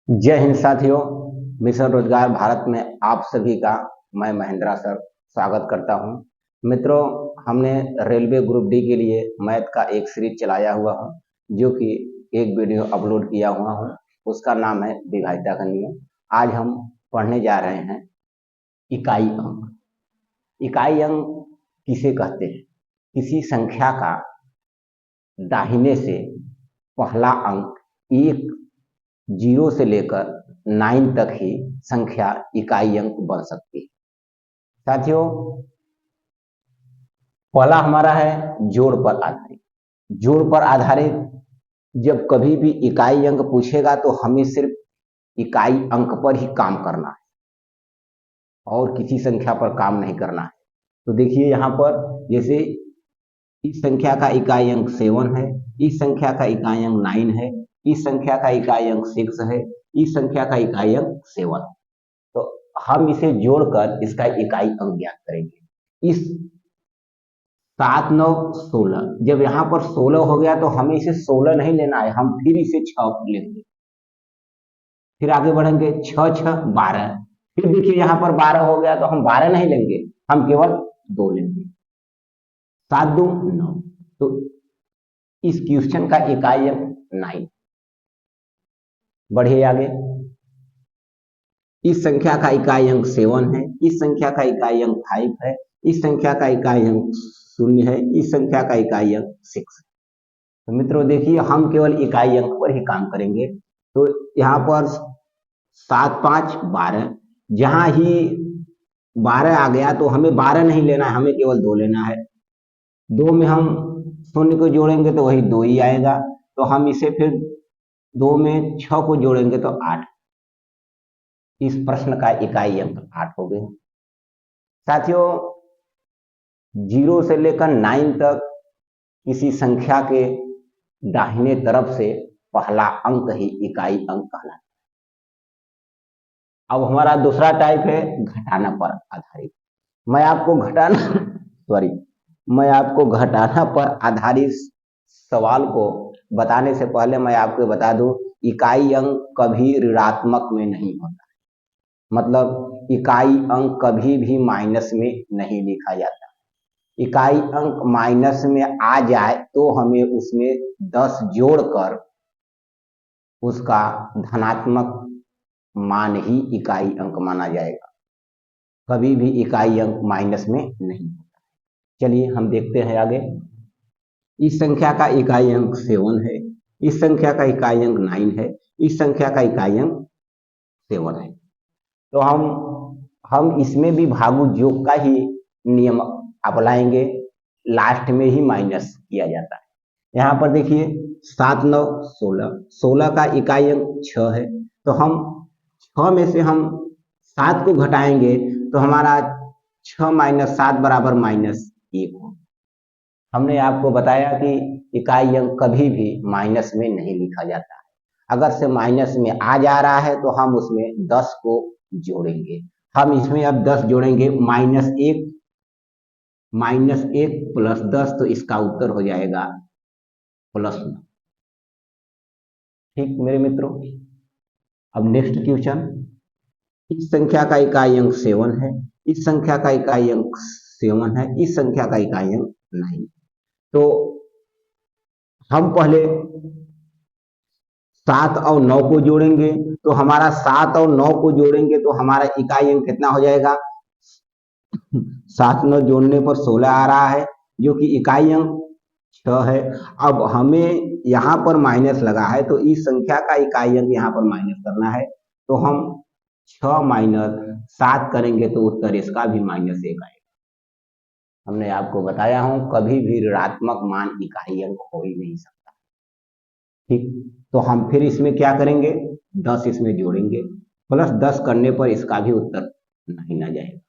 जय हिंद साथियों। मिशन रोजगार भारत में आप सभी का मैं महेंद्रा सर स्वागत करता हूं। मित्रों, हमने रेलवे ग्रुप डी के लिए मैथ का एक सीरीज चलाया हुआ हूं, जो कि एक वीडियो अपलोड किया हुआ हूं। उसका नाम है विभाज्यता का नियम। आज हम पढ़ने जा रहे हैं इकाई अंक। इकाई अंक किसे कहते हैं? किसी संख्या का दाहिने से पहला अंक एक 0 से लेकर 9 तक ही संख्या इकाई अंक बन सकती है। साथियों, पहला हमारा है जोड़ पर आधारित। जोड़ पर आधारित जब कभी भी इकाई अंक पूछेगा तो हमें सिर्फ इकाई अंक पर ही काम करना है और किसी संख्या पर काम नहीं करना है। तो देखिए यहाँ पर, जैसे इस संख्या का इकाई अंक 7 है, इस संख्या का इकाई अंक 9 है, इस संख्या का इकाई अंक 6 है, इस संख्या का इकाई अंक 7 है। तो हम इसे जोड़कर इसका इकाई अंक ज्ञात करेंगे। इस 7 9 16, जब यहाँ पर 16 हो गया तो हमें इसे 16 नहीं लेना है, हम फिर इसे 6 लेंगे। फिर आगे बढ़ेंगे, 6 6 12। फिर देखिए यहाँ पर 12 हो गया तो हम 12 नहीं लेंगे, हम केवल 2 लेंगे। 7 2 9। तो इस क्वेश्चन का इकाई अंक 9। बढ़िए आगे, इस संख्या का इकाई अंक 7 है, इस संख्या का इकाई अंक 5 है, इस संख्या का इकाई अंक 0 है, इस संख्या का इकाई अंक 6 है। तो मित्रों देखिए, हम केवल इकाई अंक पर ही काम करेंगे। तो यहाँ पर 7 5 12, जहां ही 12 आ गया तो हमें 12 नहीं लेना है, हमें केवल 2 लेना है। 2 में हम 0 को जोड़ेंगे तो वही 2 ही आएगा। तो हम इसे फिर 2 में 6 को जोड़ेंगे तो 8। इस प्रश्न का इकाई अंक 8 हो गए। साथियों, 0 से लेकर 9 तक किसी संख्या के दाहिने तरफ से पहला अंक ही इकाई अंक कहलाता है। अब हमारा दूसरा टाइप है घटाना पर आधारित। मैं आपको घटाना सॉरी मैं आपको घटाना पर आधारित सवाल को बताने से पहले मैं आपको बता दूं, इकाई अंक कभी ऋणात्मक में नहीं होता। मतलब इकाई अंक कभी भी माइनस में नहीं लिखा जाता। इकाई अंक माइनस में आ जाए तो हमें उसमें 10 जोड़कर उसका धनात्मक मान ही इकाई अंक माना जाएगा। कभी भी इकाई अंक माइनस में नहीं होता। चलिए हम देखते हैं आगे। इस संख्या का इकाई अंक 7 है, इस संख्या का इकाई अंक 9 है, इस संख्या का इकाई अंक 7 है। तो हम इसमें भी भागु योग का ही नियम अपनाएंगे। लास्ट में ही माइनस किया जाता है। यहाँ पर देखिए, 7 9 16, 16 का इकाई अंक 6 है। तो हम 6 में से हम 7 को घटाएंगे तो हमारा 6 माइनस 7 बराबर -1 हो। हमने आपको बताया कि इकाई अंक कभी भी माइनस में नहीं लिखा जाता है। अगर से माइनस में आ जा रहा है तो हम उसमें 10 को जोड़ेंगे। हम इसमें अब 10 जोड़ेंगे, -1 प्लस 10, तो इसका उत्तर हो जाएगा +9। ठीक मेरे मित्रों। अब नेक्स्ट क्वेश्चन, इस संख्या का इकाई अंक 7 है, इस संख्या का इकाई अंक 7 है, इस संख्या का इकाई अंक 9। तो हम पहले 7 और 9 को जोड़ेंगे। तो हमारा 7 और 9 को जोड़ेंगे तो हमारा इकाई अंक कितना हो जाएगा? 7 9 जोड़ने पर 16 आ रहा है, जो कि इकाई अंक 6 है। अब हमें यहाँ पर माइनस लगा है तो इस संख्या का इकाई अंक यहाँ पर माइनस करना है। तो हम 6 माइनस 7 करेंगे तो उत्तर इसका भी -1 आएगा। हमने आपको बताया हूं, कभी भी ऋणात्मक मान इकाई अंक हो ही नहीं सकता। ठीक, तो हम फिर इसमें क्या करेंगे, 10 इसमें जोड़ेंगे, प्लस 10 करने पर इसका भी उत्तर नहीं ना जाएगा।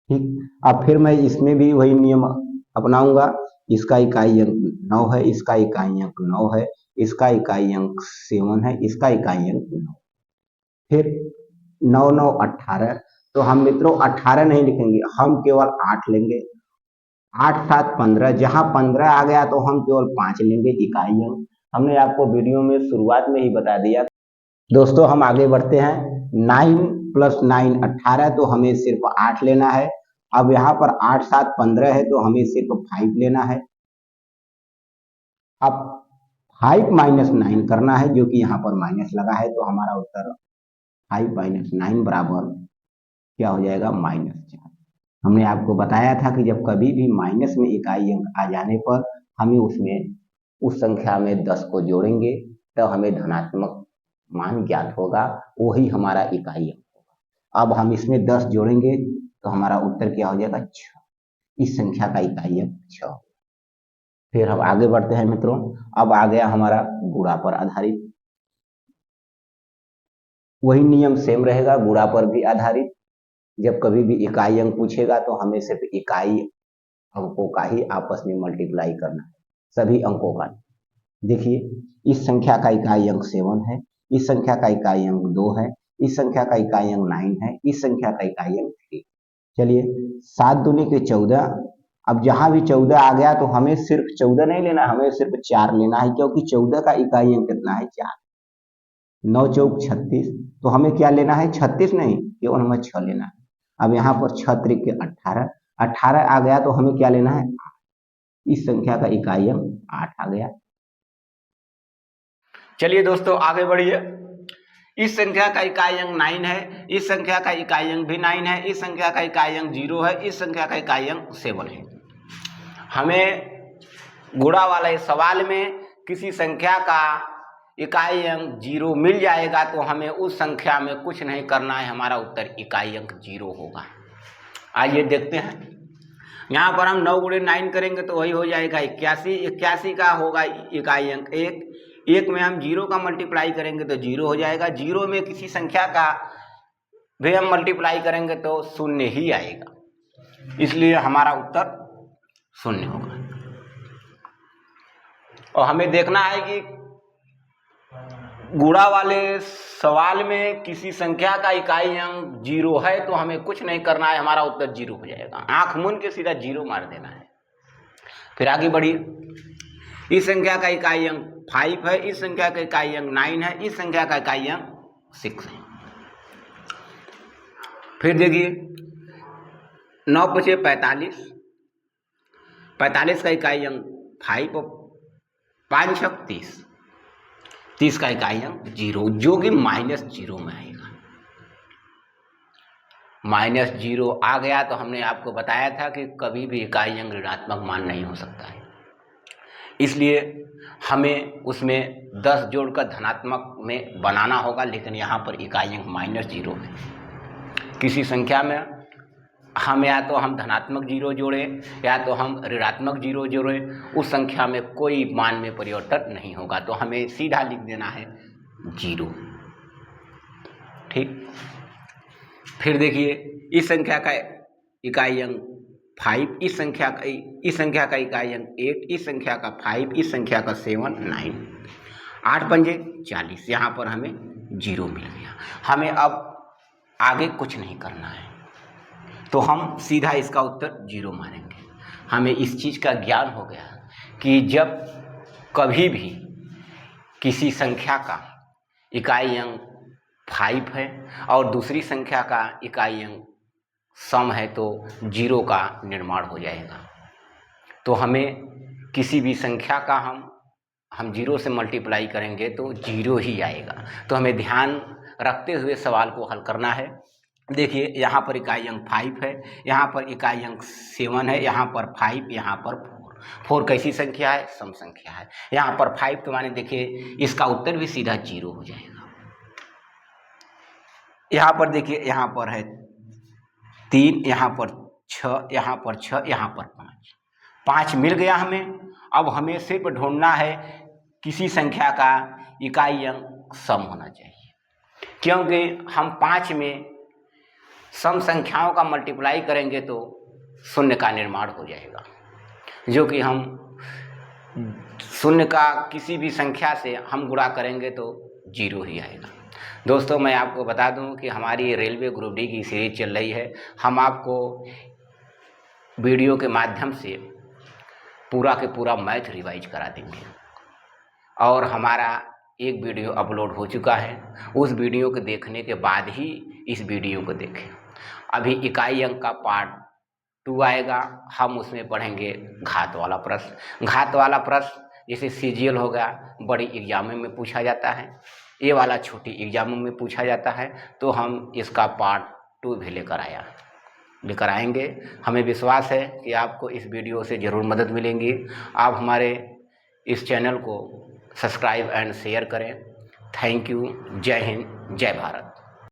ठीक, अब फिर मैं इसमें भी वही नियम अपनाऊंगा। इसका इकाई अंक 9 है, इसका इकाई अंक 9 है, इसका इकाई अंक 7 है, इसका इकाई अंक 9। फिर 9 9 18। तो हम मित्रों 18 नहीं लिखेंगे, हम केवल 8 लेंगे। 8 7 15, जहां 15 आ गया तो हम केवल 5 लेंगे इकाई अंक। हमने आपको वीडियो में शुरुआत में ही बता दिया दोस्तों हम आगे बढ़ते हैं। 9 + 9 18, तो हमें सिर्फ 8 लेना है। अब यहाँ पर 8 7 15 है, तो हमें सिर्फ 5 लेना है। अब 5 - 9 करना है, जो कि यहाँ पर माइनस लगा है, तो हमारा उत्तर 5 - 9 बराबर क्या हो जाएगा, -4। हमने आपको बताया था कि जब कभी भी माइनस में इकाई अंक आ जाने पर हमें उसमें उस संख्या में 10 को जोड़ेंगे, तो हमें धनात्मक मान ज्ञात होगा, वही हमारा इकाई अंक होगा। अब हम इसमें 10 जोड़ेंगे तो हमारा उत्तर क्या हो जाएगा, 6। इस संख्या का इकाई अंक 6। फिर हम आगे बढ़ते हैं मित्रों। अब आ गया हमारा गुणा पर आधारित। वही नियम सेम रहेगा, गुणा पर भी आधारित। जब कभी भी इकाई अंक पूछेगा तो हमें सिर्फ इकाई अंकों का ही आपस में मल्टीप्लाई करना है, सभी अंकों का। देखिए, इस संख्या का इकाई अंक 7 है, इस संख्या का इकाई अंक 2 है, इस संख्या का इकाई अंक 9 है, इस संख्या का इकाई अंक 3। चलिए, 7 दूनी के 14। अब जहां भी 14 आ गया तो हमें सिर्फ 14 नहीं लेना, हमें सिर्फ 4 लेना है, क्योंकि 14 का इकाई अंक कितना है, 4। 9 चौक 36, तो हमें क्या लेना है, 36 नहीं, केवल हमें 6 लेना है। अब यहाँ पर 6 त्रिक के 18, 18 आ गया तो हमें क्या लेना है, 8। इस संख्या का इकाई अंक 8 आ गया। चलिए दोस्तों आगे बढ़िए। इस संख्या का इकाई अंक 9 है, इस संख्या का इकाई अंक भी 9 है, इस संख्या का इकाई अंक 0 है, इस संख्या का इकाई अंक 7 है। हमें गुणा वाले सवाल में किसी संख्या का इकाई अंक 0 मिल जाएगा तो हमें उस संख्या में कुछ नहीं करना है, हमारा उत्तर इकाई अंक 0 होगा। आइए देखते हैं। यहाँ पर हम 9 × 9 करेंगे तो वही हो जाएगा 81। 81 का होगा इकाई अंक 1। 1 में हम 0 का मल्टीप्लाई करेंगे तो 0 हो जाएगा। 0 में किसी संख्या का भी हम मल्टीप्लाई करेंगे तो 0 ही आएगा, इसलिए हमारा उत्तर 0 होगा। और हमें देखना है कि गुणा वाले सवाल में किसी संख्या का इकाई अंक 0 है तो हमें कुछ नहीं करना है, हमारा उत्तर 0 हो जाएगा। आंख मूंद के सीधा 0 मार देना है। फिर आगे बढ़िए। इस संख्या का इकाई अंक 5 है, इस संख्या का इकाई अंक 9 है, इस संख्या का इकाई अंक 6 है। फिर देखिए, 9 × 5 = 45, 45 का इकाई अंक 5 और 5 × 6 = 30, 30 का इकाई अंक 0, जो कि -0 में आएगा। -0 आ गया तो हमने आपको बताया था कि कभी भी इकाई अंक ऋणात्मक मान नहीं हो सकता है, इसलिए हमें उसमें 10 जोड़कर धनात्मक में बनाना होगा। लेकिन यहाँ पर इकाई अंक -0 है। किसी संख्या में हम या तो हम धनात्मक 0 जोड़ें या तो हम ऋणात्मक 0 जोड़ें, उस संख्या में कोई मान में परिवर्तन नहीं होगा, तो हमें सीधा लिख देना है 0। ठीक। फिर देखिए, इस संख्या का इकाई अंक 5, इस संख्या का इकाई अंक 8, इस संख्या का 5, इस संख्या का 7 9, 8 पंजे 40। यहाँ पर हमें 0 मिल गया। हमें अब आगे कुछ नहीं करना है, तो हम सीधा इसका उत्तर 0 मानेंगे। हमें इस चीज़ का ज्ञान हो गया कि जब कभी भी किसी संख्या का इकाई अंक 5 है और दूसरी संख्या का इकाई अंक सम है तो 0 का निर्माण हो जाएगा। तो हमें किसी भी संख्या का हम 0 से मल्टीप्लाई करेंगे तो 0 ही आएगा। तो हमें ध्यान रखते हुए सवाल को हल करना है। देखिए, यहाँ पर इकाई अंक 5 है, यहाँ पर इकाई अंक 7 है, यहाँ पर 5, यहाँ पर 4। 4 कैसी संख्या है, सम संख्या है। यहाँ पर 5 तो माने देखिए इसका उत्तर भी सीधा 0 हो जाएगा। यहाँ पर देखिए, यहाँ पर है 3, यहाँ पर 6, यहाँ पर 6, यहाँ पर 5। 5 मिल गया हमें। अब हमें सिर्फ ढूंढना है किसी संख्या का इकाई अंक सम होना चाहिए, क्योंकि हम 5 में सम संख्याओं का मल्टीप्लाई करेंगे तो 0 का निर्माण हो जाएगा, जो कि हम 0 का किसी भी संख्या से हम गुणा करेंगे तो 0 ही आएगा। दोस्तों, मैं आपको बता दूं कि हमारी रेलवे ग्रुप डी की सीरीज चल रही है। हम आपको वीडियो के माध्यम से पूरा के पूरा मैथ रिवाइज करा देंगे, और हमारा एक वीडियो अपलोड हो चुका है, उस वीडियो को देखने के बाद ही इस वीडियो को देखें। अभी इकाई अंक का पार्ट 2 आएगा, हम उसमें पढ़ेंगे घात वाला प्रश्न। घात वाला प्रश्न जैसे सीजीएल हो गया, बड़ी एग्जामों में पूछा जाता है, ये वाला छोटी एग्जामों में पूछा जाता है, तो हम इसका पार्ट 2 भी लेकर आएंगे। हमें विश्वास है कि आपको इस वीडियो से ज़रूर मदद मिलेंगी। आप हमारे इस चैनल को सब्सक्राइब एंड शेयर करें। Thank you. जय हिंद, जय भारत।